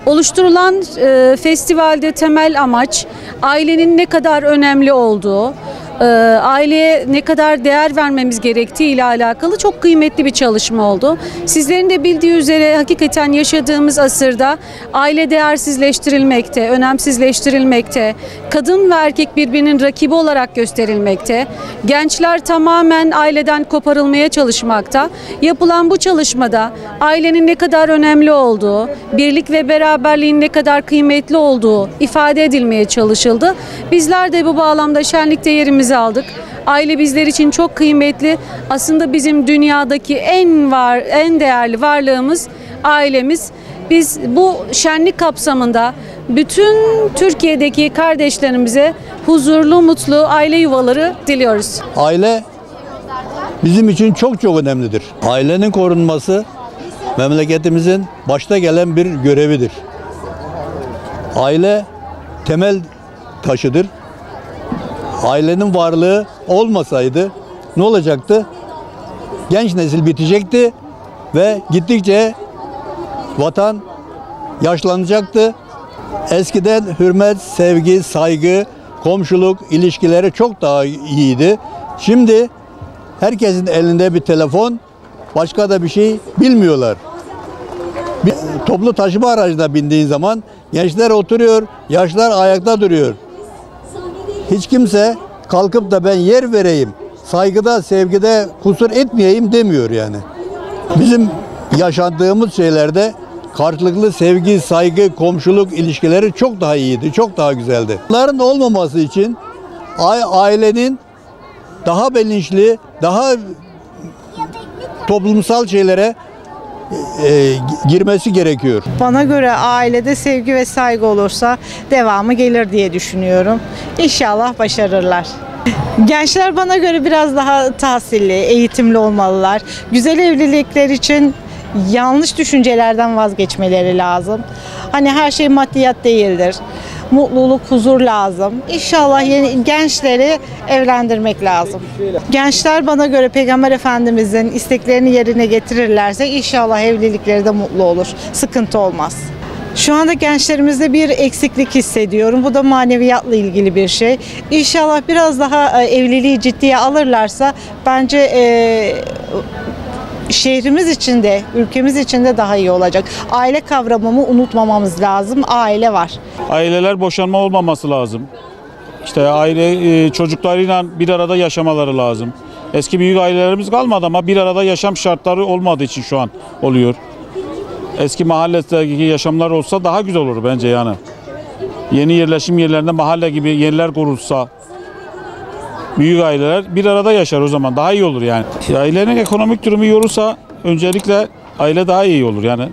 Oluşturulan festivalde temel amaç ailenin ne kadar önemli olduğu, aileye ne kadar değer vermemiz gerektiği ile alakalı çok kıymetli bir çalışma oldu. Sizlerin de bildiği üzere hakikaten yaşadığımız asırda aile değersizleştirilmekte, önemsizleştirilmekte, kadın ve erkek birbirinin rakibi olarak gösterilmekte, gençler tamamen aileden koparılmaya çalışmakta. Yapılan bu çalışmada ailenin ne kadar önemli olduğu, birlik ve beraberliğin ne kadar kıymetli olduğu ifade edilmeye çalışıldı. Bizler de bu bağlamda şenlikte yerimizi aldık. Aile bizler için çok kıymetli. Aslında bizim dünyadaki en değerli varlığımız ailemiz. Biz bu şenlik kapsamında bütün Türkiye'deki kardeşlerimize huzurlu, mutlu aile yuvaları diliyoruz. Aile bizim için çok çok önemlidir. Ailenin korunması memleketimizin başta gelen bir görevidir. Aile temel taşıdır. Ailenin varlığı olmasaydı ne olacaktı? Genç nesil bitecekti ve gittikçe vatan yaşlanacaktı. Eskiden hürmet, sevgi, saygı, komşuluk ilişkileri çok daha iyiydi. Şimdi herkesin elinde bir telefon, başka da bir şey bilmiyorlar. Bir toplu taşıma aracına bindiğin zaman gençler oturuyor, yaşlılar ayakta duruyor. Hiç kimse kalkıp da ben yer vereyim, saygıda, sevgide kusur etmeyeyim demiyor yani. Bizim yaşadığımız şeylerde karşılıklı sevgi, saygı, komşuluk ilişkileri çok daha iyiydi, çok daha güzeldi. Bunların olmaması için ailenin daha bilinçli, daha toplumsal şeylere girmesi gerekiyor. Bana göre ailede sevgi ve saygı olursa devamı gelir diye düşünüyorum. İnşallah başarırlar. Gençler bana göre biraz daha tahsilli, eğitimli olmalılar. Güzel evlilikler için yanlış düşüncelerden vazgeçmeleri lazım. Hani her şey maddiyat değildir. Mutluluk, huzur lazım. İnşallah gençleri evlendirmek lazım. Gençler bana göre Peygamber Efendimizin isteklerini yerine getirirlerse inşallah evlilikleri de mutlu olur. Sıkıntı olmaz. Şu anda gençlerimizde bir eksiklik hissediyorum. Bu da maneviyatla ilgili bir şey. İnşallah biraz daha evliliği ciddiye alırlarsa bence şehrimiz için de, ülkemiz için de daha iyi olacak. Aile kavramını unutmamamız lazım. Aile var. Aileler boşanma olmaması lazım. İşte aile çocuklarıyla bir arada yaşamaları lazım. Eski büyük ailelerimiz kalmadı ama bir arada yaşam şartları olmadığı için şu an oluyor. Eski mahalledeki yaşamlar olsa daha güzel olur bence yani. Yeni yerleşim yerlerinde mahalle gibi yerler kurulsa, büyük aileler bir arada yaşar, o zaman daha iyi olur yani. Ailenin ekonomik durumu iyi olursa öncelikle aile daha iyi olur yani.